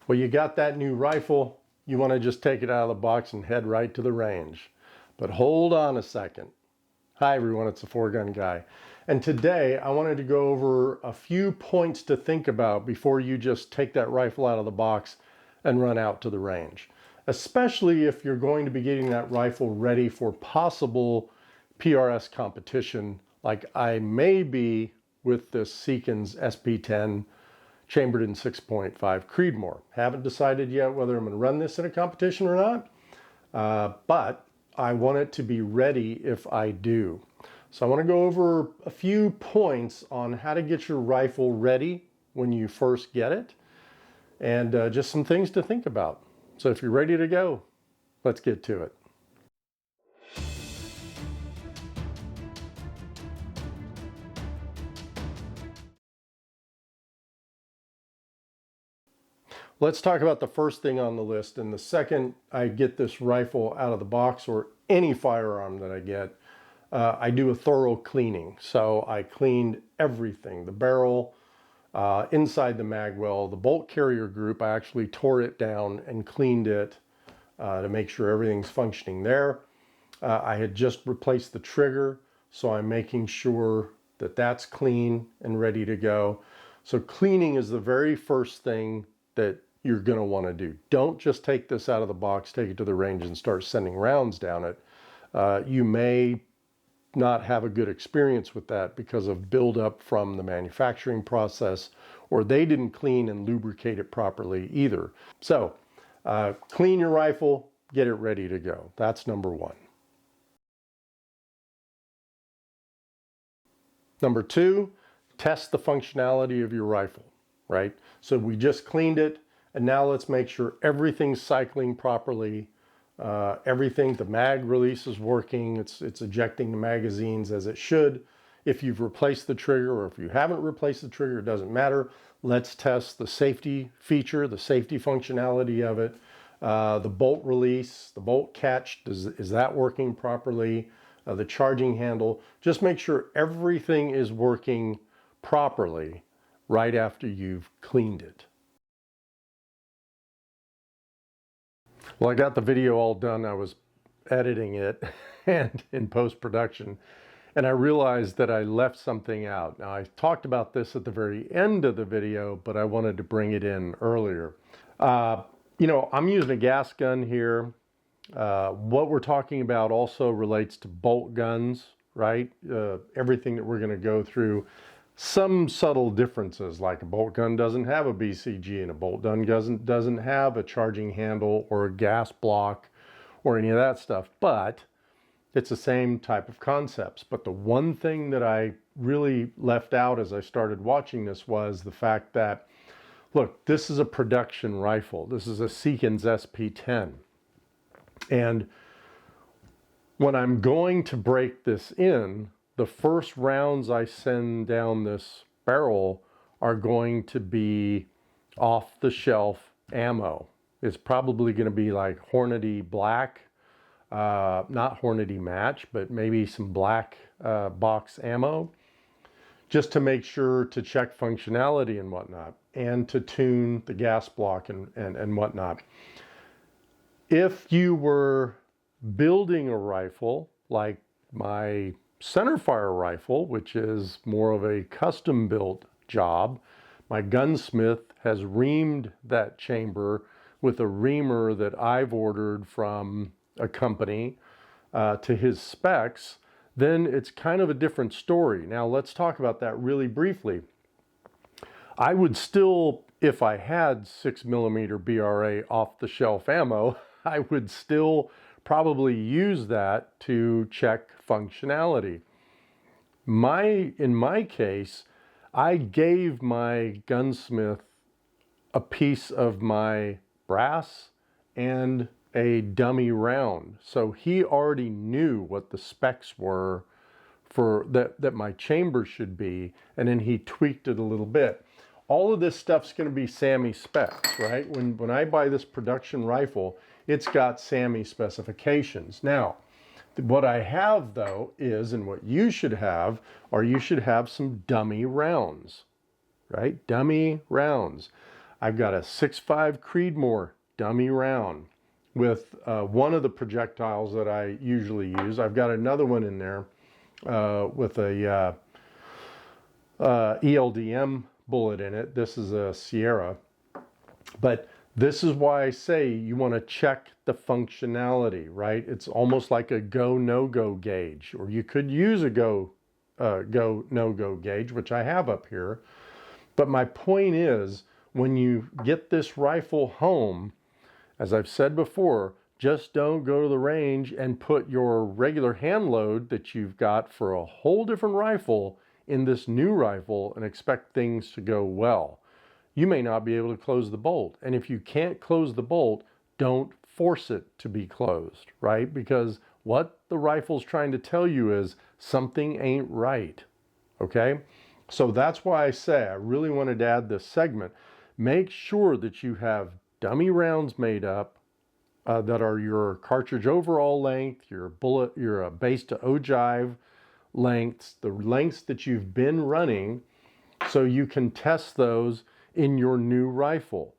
Well, you got that new rifle, you want to just take it out of the box and head right to the range. But hold on a second. Hi everyone, it's the 4Gun Guy. And today I wanted to go over a few points to think about before you just take that rifle out of the box and run out to the range. Especially if you're going to be getting that rifle ready for possible PRS competition like I may be with this Seekins SP10 chambered in 6.5 Creedmoor. Haven't decided yet whether I'm going to run this in a competition or not, but I want it to be ready if I do. So I want to go over a few points on how to get your rifle ready when you first get it, and just some things to think about. So if you're ready to go, let's get to it. Let's talk about the first thing on the list. And the second I get this rifle out of the box, or any firearm that I get, I do a thorough cleaning. So I cleaned everything, the barrel, inside the mag well, the bolt carrier group. I actually tore it down and cleaned it to make sure everything's functioning there. I had just replaced the trigger, so I'm making sure that that's clean and ready to go. So cleaning is the very first thing that you're going to want to do. Don't just take this out of the box, take it to the range and start sending rounds down it. You may not have a good experience with that because of buildup from the manufacturing process, or they didn't clean and lubricate it properly either. So clean your rifle, get it ready to go. That's number one. Number two, test the functionality of your rifle, right? So we just cleaned it, and now let's make sure everything's cycling properly. Everything, the mag release is working. It's ejecting the magazines as it should. If you've replaced the trigger, or if you haven't replaced the trigger, it doesn't matter. Let's test the safety feature, the safety functionality of it. The bolt release, the bolt catch, is that working properly? The charging handle. Just make sure everything is working properly right after you've cleaned it. Well, I got the video all done. I was editing it and in post-production, and I realized that I left something out. Now, I talked about this at the very end of the video, but I wanted to bring it in earlier. You know, I'm using a gas gun here. What we're talking about also relates to bolt guns, right? Everything that we're going to go through. Some subtle differences, like a bolt gun doesn't have a BCG, and a bolt gun doesn't have a charging handle or a gas block or any of that stuff, but it's the same type of concepts. But the one thing that I really left out as I started watching this was the fact that, look, this is a production rifle. This is a Seekins SP10. And when I'm going to break this in, the first rounds I send down this barrel are going to be off-the-shelf ammo. It's probably going to be like Hornady Black, not Hornady Match, but maybe some black box ammo, just to make sure to check functionality and whatnot, and to tune the gas block and whatnot. If you were building a rifle like my centerfire rifle, which is more of a custom built job, my gunsmith has reamed that chamber with a reamer that I've ordered from a company to his specs, then it's kind of a different story. Now let's talk about that really briefly. I would still, if I had 6mm BRA off-the-shelf ammo, I would still probably use that to check functionality. In my case, I gave my gunsmith a piece of my brass and a dummy round. So he already knew what the specs were for that my chamber should be, and then he tweaked it a little bit. All of this stuff's going to be SAAMI specs, right? When I buy this production rifle, it's got SAAMI specifications. Now, what I have though is, and what you should have, you should have some dummy rounds, right? Dummy rounds. I've got a 6.5 Creedmoor dummy round with one of the projectiles that I usually use. I've got another one in there with a ELDM bullet in it. This is a Sierra. But this is why I say you want to check the functionality, right? It's almost like a go, no-go gauge, or you could use a go, no-go gauge, which I have up here. But my point is, when you get this rifle home, as I've said before, just don't go to the range and put your regular hand load that you've got for a whole different rifle in this new rifle and expect things to go well. You may not be able to close the bolt. And if you can't close the bolt, don't force it to be closed, right? Because what the rifle's trying to tell you is something ain't right, okay? So that's why I say I really wanted to add this segment. Make sure that you have dummy rounds made up that are your cartridge overall length, your bullet, your base to ogive lengths, the lengths that you've been running, so you can test those in your new rifle.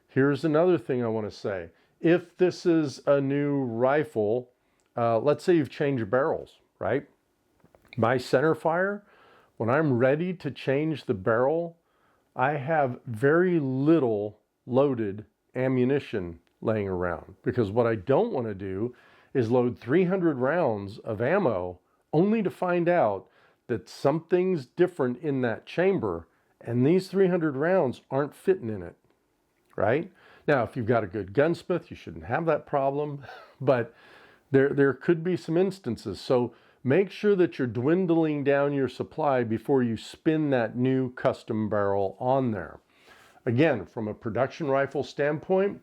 Here's another thing I want to say. If this is a new rifle, let's say you've changed your barrels, right? My centerfire, when I'm ready to change the barrel, I have very little loaded ammunition laying around, because what I don't want to do is load 300 rounds of ammo only to find out that something's different in that chamber and these 300 rounds aren't fitting in it, right? Now, if you've got a good gunsmith, you shouldn't have that problem, but there could be some instances. So make sure that you're dwindling down your supply before you spin that new custom barrel on there. Again, from a production rifle standpoint,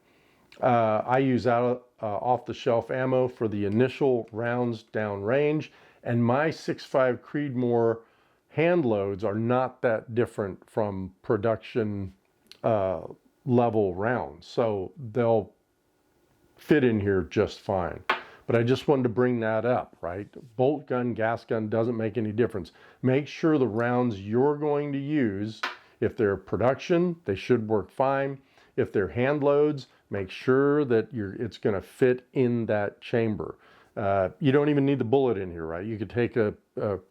I use off-the-shelf ammo for the initial rounds downrange, and my 6.5 Creedmoor hand loads are not that different from production level rounds. So they'll fit in here just fine. But I just wanted to bring that up, right? Bolt gun, gas gun doesn't make any difference. Make sure the rounds you're going to use, if they're production, they should work fine. If they're hand loads, make sure that it's going to fit in that chamber. You don't even need the bullet in here, right? You could take a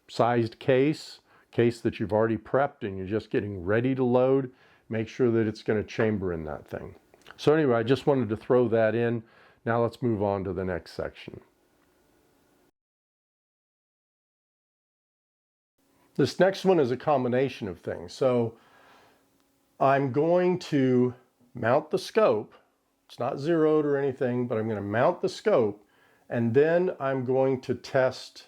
sized case that you've already prepped and you're just getting ready to load. Make sure that it's going to chamber in that thing. So anyway, I just wanted to throw that in. Now let's move on to the next section. This next one is a combination of things. So I'm going to mount the scope. It's not zeroed or anything, but I'm going to mount the scope, and then I'm going to test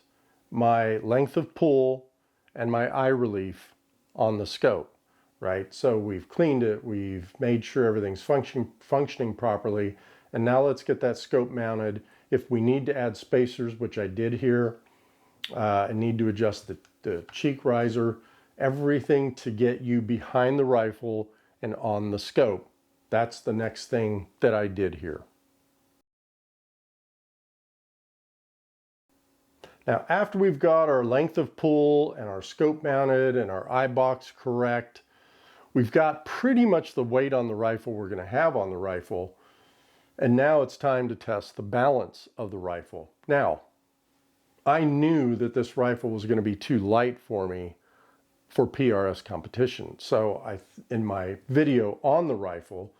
my length of pull and my eye relief on the scope, right? So we've cleaned it, we've made sure everything's functioning properly, and now let's get that scope mounted. If we need to add spacers, which I did here, I need to adjust the cheek riser, everything to get you behind the rifle and on the scope. That's the next thing that I did here. Now, after we've got our length of pull and our scope mounted and our eye box correct, we've got pretty much the weight on the rifle we're going to have on the rifle. And now it's time to test the balance of the rifle. Now, I knew that this rifle was going to be too light for me for PRS competition. So in my video on the rifle,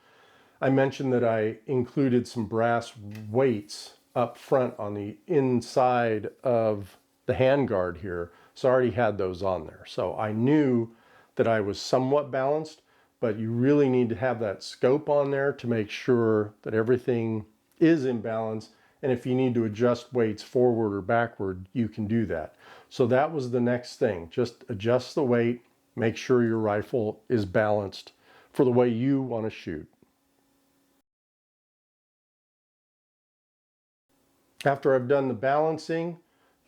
I mentioned that I included some brass weights up front on the inside of the handguard here. So I already had those on there. So I knew that I was somewhat balanced, but you really need to have that scope on there to make sure that everything is in balance. And if you need to adjust weights forward or backward, you can do that. So that was the next thing. Just adjust the weight, make sure your rifle is balanced for the way you want to shoot. After I've done the balancing,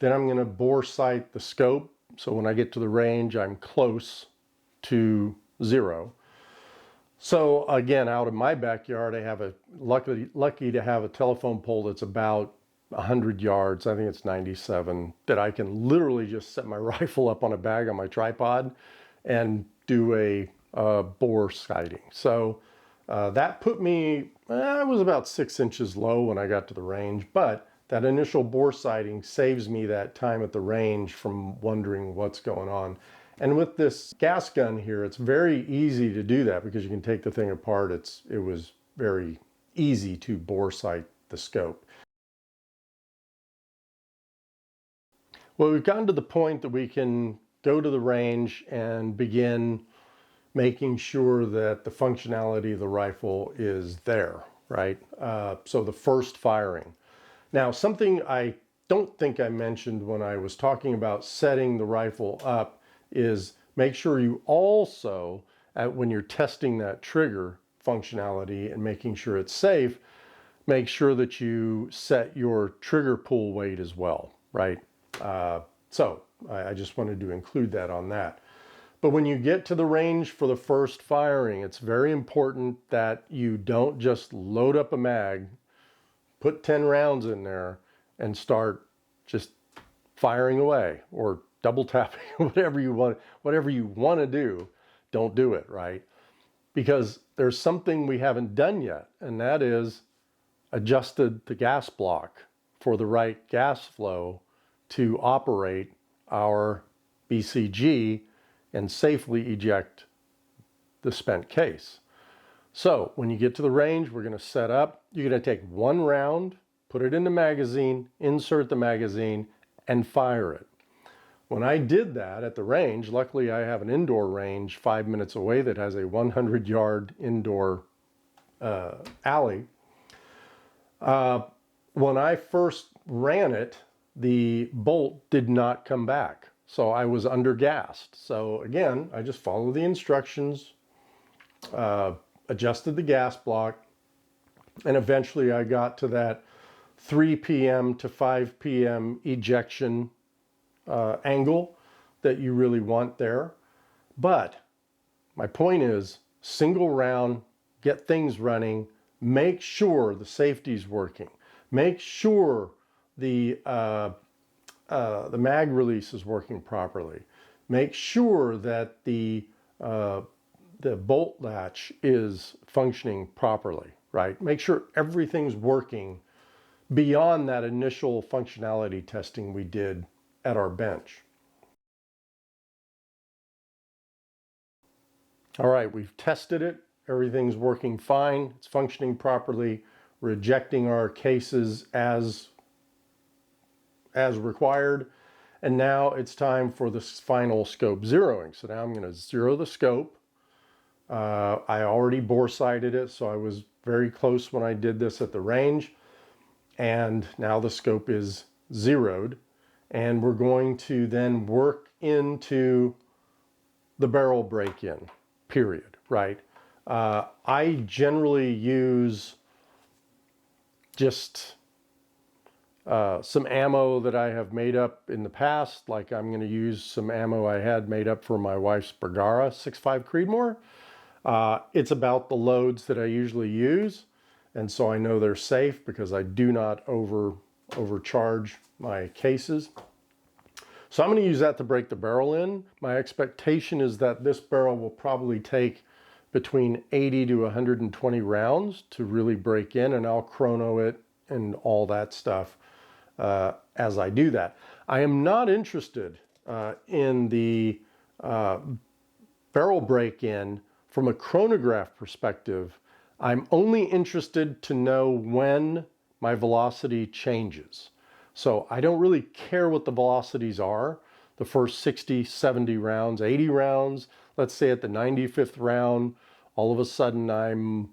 then I'm going to bore sight the scope. So when I get to the range, I'm close to zero. So again, out in my backyard, I have lucky to have a telephone pole that's about 100 yards. I think it's 97, that I can literally just set my rifle up on a bag on my tripod and do a bore sighting. So That put me, I was about 6 inches low when I got to the range, but that initial bore sighting saves me that time at the range from wondering what's going on. And with this gas gun here, it's very easy to do that because you can take the thing apart. It was very easy to bore sight the scope. Well, we've gotten to the point that we can go to the range and begin making sure that the functionality of the rifle is there, right? So the first firing. Now, something I don't think I mentioned when I was talking about setting the rifle up is make sure you also, when you're testing that trigger functionality and making sure it's safe, make sure that you set your trigger pull weight as well, right? So I just wanted to include that on that. But when you get to the range for the first firing, it's very important that you don't just load up a mag, put 10 rounds in there, and start just firing away or double tapping, whatever you want to do. Don't do it, right? Because there's something we haven't done yet, and that is adjusted the gas block for the right gas flow to operate our BCG and safely eject the spent case. So when you get to the range, we're going to set up. You're going to take one round, put it in the magazine, insert the magazine, and fire it. When I did that at the range, luckily I have an indoor range 5 minutes away that has a 100-yard indoor alley. When I first ran it, the bolt did not come back. So I was undergassed. So again, I just followed the instructions, adjusted the gas block, and eventually I got to that 3 p.m. to 5 p.m. ejection angle that you really want there. But my point is, single round, get things running, make sure the safety's working, make sure the mag release is working properly. Make sure that the bolt latch is functioning properly, right? Make sure everything's working beyond that initial functionality testing we did at our bench. All right, we've tested it. Everything's working fine. It's functioning properly. We're ejecting our cases as required. And now it's time for the final scope zeroing. So now I'm going to zero the scope. I already bore sighted it, so I was very close when I did this at the range. And now the scope is zeroed. And we're going to then work into the barrel break-in, period, right? I generally use just some ammo that I have made up in the past, like I'm going to use some ammo I had made up for my wife's Bergara 6.5 Creedmoor. It's about the loads that I usually use, and so I know they're safe because I do not overcharge my cases. So I'm going to use that to break the barrel in. My expectation is that this barrel will probably take between 80 to 120 rounds to really break in, and I'll chrono it and all that stuff as I do that. I am not interested in the barrel break-in from a chronograph perspective. I'm only interested to know when my velocity changes. So I don't really care what the velocities are, the first 60, 70 rounds, 80 rounds. Let's say at the 95th round, all of a sudden I'm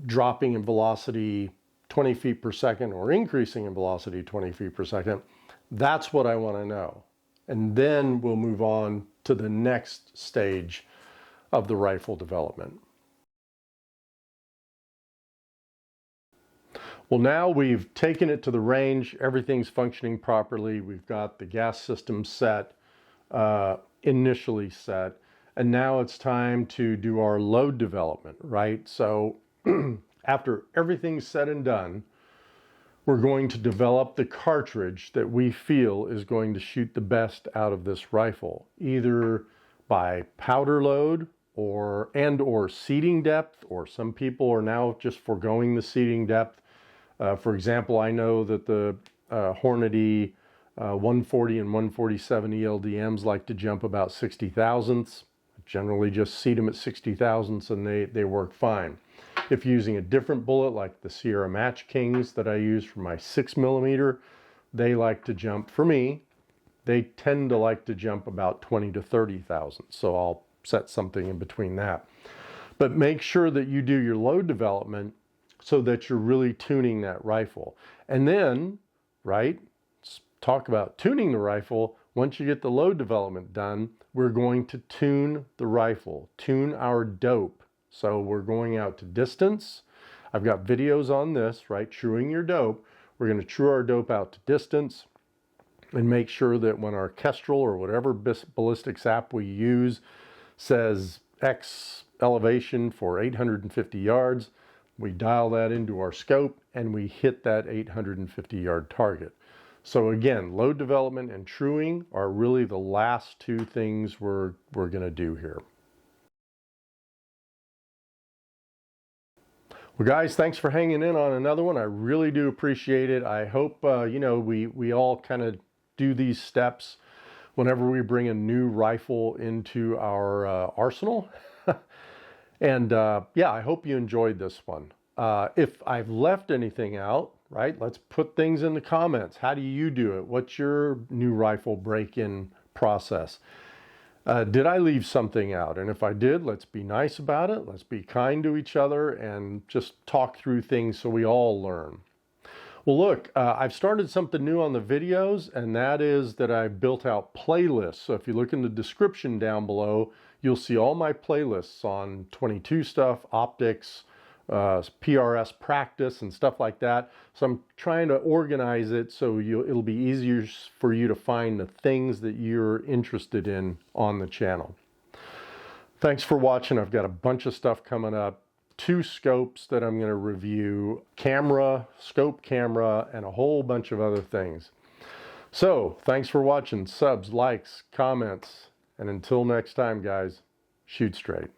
dropping in velocity 20 feet per second or increasing in velocity 20 feet per second. That's what I want to know. And then we'll move on to the next stage of the rifle development. Well, now we've taken it to the range. Everything's functioning properly. We've got the gas system set, initially set. And now it's time to do our load development, right? So after everything's said and done, we're going to develop the cartridge that we feel is going to shoot the best out of this rifle, either by powder load or seating depth, or some people are now just foregoing the seating depth. For example, I know that the Hornady 140 and 147 ELDMs like to jump about 60 thousandths. Generally just seat them at 60 thousandths and they work fine. If you're using a different bullet like the Sierra Match Kings that I use for my 6mm, they like to jump, for me, they tend to like to jump about 20 to 30 thousandths. So I'll set something in between that. But make sure that you do your load development so that you're really tuning that rifle. And then, right, let's talk about tuning the rifle. Once you get the load development done, we're going to tune the rifle, tune our dope. So we're going out to distance. I've got videos on this, right? Truing your dope. We're going to true our dope out to distance and make sure that when our Kestrel or whatever ballistics app we use says X elevation for 850 yards, we dial that into our scope and we hit that 850 yard target. So again, load development and truing are really the last two things we're going to do here. Well, guys, thanks for hanging in on another one. I really do appreciate it. I hope, you know, we all kind of do these steps whenever we bring a new rifle into our arsenal. And yeah, I hope you enjoyed this one. If I've left anything out, right, let's put things in the comments. How do you do it? What's your new rifle break-in process? Did I leave something out? And if I did, let's be nice about it. Let's be kind to each other and just talk through things so we all learn. Well, look, I've started something new on the videos, and that is that I've built out playlists. So if you look in the description down below, you'll see all my playlists on 22 stuff, optics, PRS practice and stuff like that. So I'm trying to organize it so it'll be easier for you to find the things that you're interested in on the channel. Thanks for watching. I've got a bunch of stuff coming up. 2 scopes that I'm going to review, scope camera, and a whole bunch of other things. So thanks for watching. Subs, likes, comments, and until next time, guys, shoot straight.